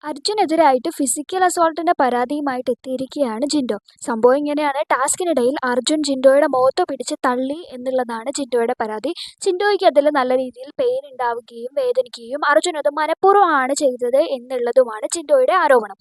അർജുനെതിരായിട്ട് physical അസോൾട്ടിന്റെ പരാതിയുമായിട്ട് എത്തിയിരിക്കുകയാണ് ജിൻഡോ. സംഭവം ഇങ്ങനെയാണ്. ടാസ്കിനിടയിൽ അർജുൻ ജിൻഡോയുടെ മുഖത്ത് പിടിച്ച് തള്ളി എന്നുള്ളതാണ് ജിൻഡോയുടെ പരാതി. ജിൻഡോയ്ക്ക് അതിൽ നല്ല രീതിയിൽ പെയിൻ ഉണ്ടാവുകയും വേദനിക്കുകയും അർജുൻ അത് മനഃപൂർവ്വമാണ് ചെയ്തത് എന്നുള്ളതുമാണ് ജിൻഡോയുടെ ആരോപണം.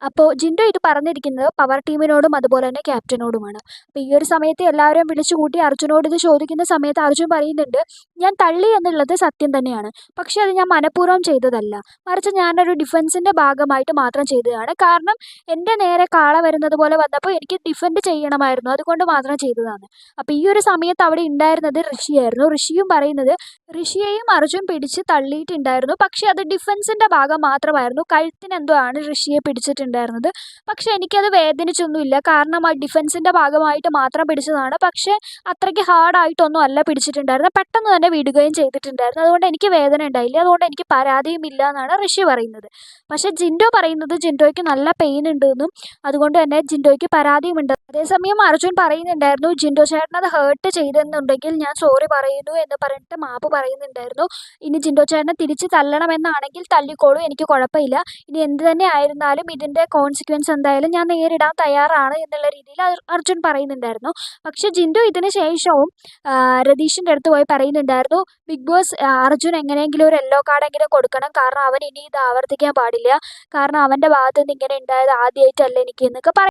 അപ്പോൾ ജിൻഡോ ഇത് പറഞ്ഞിരിക്കുന്നത് പവർ ടീമിനോടും അതുപോലെ തന്നെ ക്യാപ്റ്റനോടുമാണ്. അപ്പോൾ ഈ ഒരു സമയത്ത് എല്ലാവരെയും വിളിച്ചു കൂട്ടി അർജുനോട് ഇത് ചോദിക്കുന്ന സമയത്ത് അർജുൻ പറയുന്നുണ്ട്, ഞാൻ തള്ളി എന്നുള്ളത് സത്യം തന്നെയാണ്, പക്ഷേ അത് ഞാൻ മനഃപൂർവ്വം ചെയ്തതല്ല, മറിച്ച് ഞാനൊരു ഡിഫൻസിൻ്റെ ഭാഗമായിട്ട് മാത്രം ചെയ്തതാണ്. കാരണം എൻ്റെ നേരെ കാള വരുന്നത് പോലെ വന്നപ്പോൾ എനിക്ക് ഡിഫെൻഡ് ചെയ്യണമായിരുന്നു, അതുകൊണ്ട് മാത്രം ചെയ്തതാണ്. അപ്പോൾ ഈ ഒരു സമയത്ത് അവിടെ ഉണ്ടായിരുന്നത് ഋഷിയായിരുന്നു. ഋഷിയും പറയുന്നത് ഋഷിയെയും അർജുൻ പിടിച്ച് തള്ളിയിട്ടുണ്ടായിരുന്നു, പക്ഷേ അത് ഡിഫൻസിൻ്റെ ഭാഗം മാത്രമായിരുന്നു. കഴുത്തിനെന്തോ ആണ് ഋഷിയെ പിടിച്ചിട്ടുണ്ടായിരുന്നത്. പക്ഷേ എനിക്കത് വേദനിച്ചൊന്നുമില്ല, കാരണം ആ ഡിഫൻസിൻ്റെ ഭാഗമായിട്ട് മാത്രം പിടിച്ചതാണ്. പക്ഷേ അത്രയ്ക്ക് ഹാർഡായിട്ടൊന്നും അല്ല പിടിച്ചിട്ടുണ്ടായിരുന്നത്, പെട്ടെന്ന് തന്നെ വിടുകയും ചെയ്തിട്ടുണ്ടായിരുന്നു. അതുകൊണ്ട് എനിക്ക് വേദന ഉണ്ടായില്ല, അതുകൊണ്ട് എനിക്ക് പരാതിയും ഇല്ല എന്നാണ് ഋഷി പറയുന്നത്. പക്ഷേ ജിൻഡോ പറയുന്നത് ജിൻഡോയ്ക്ക് നല്ല പെയിൻ ഉണ്ടെന്നും അതുകൊണ്ട് തന്നെ ജിൻഡോയ്ക്ക് പരാതിയുമുണ്ട്. അതേസമയം അർജുൻ പറയുന്നുണ്ടായിരുന്നു, ജിൻഡോ ചേട്ടനത് ഹേർട്ട് ചെയ്തെന്നുണ്ടെങ്കിൽ ഞാൻ സോറി പറയുന്നു എന്ന് പറഞ്ഞിട്ട് മാപ്പ് പറയുന്നുണ്ടായിരുന്നു. ഇനി ജിൻഡോ ചേട്ടനെ തിരിച്ച് തല്ലണമെന്നാണെങ്കിൽ തല്ലിക്കോളൂ, എനിക്ക് കുഴപ്പമില്ല. ഇനി എന്ത് തന്നെ ആയിരുന്നാലും ഇതിൻ്റെ കോൺസിക്വൻസ് എന്തായാലും ഞാൻ നേരിടാൻ തയ്യാറാണ് എന്നുള്ള രീതിയിൽ അർജുൻ പറയുന്നുണ്ടായിരുന്നു. പക്ഷേ ജിൻഡോ ഇതിന് ശേഷവും രതീഷിൻ്റെ അടുത്ത് പോയി പറയുന്നുണ്ടായിരുന്നു, ബിഗ് ബോസ് അർജുൻ എങ്ങനെയെങ്കിലും ഒരു യെല്ലോ കാർഡെങ്കിലും കൊടുക്കണം, കാരണം അവൻ ഇനി ഇത് ആവർത്തിക്കാൻ പാടില്ല, കാരണം അവൻ്റെ ഭാഗത്ത് നിന്ന് ഇങ്ങനെ ഉണ്ടായത് ആദ്യമായിട്ടല്ല എനിക്ക് എന്നൊക്കെ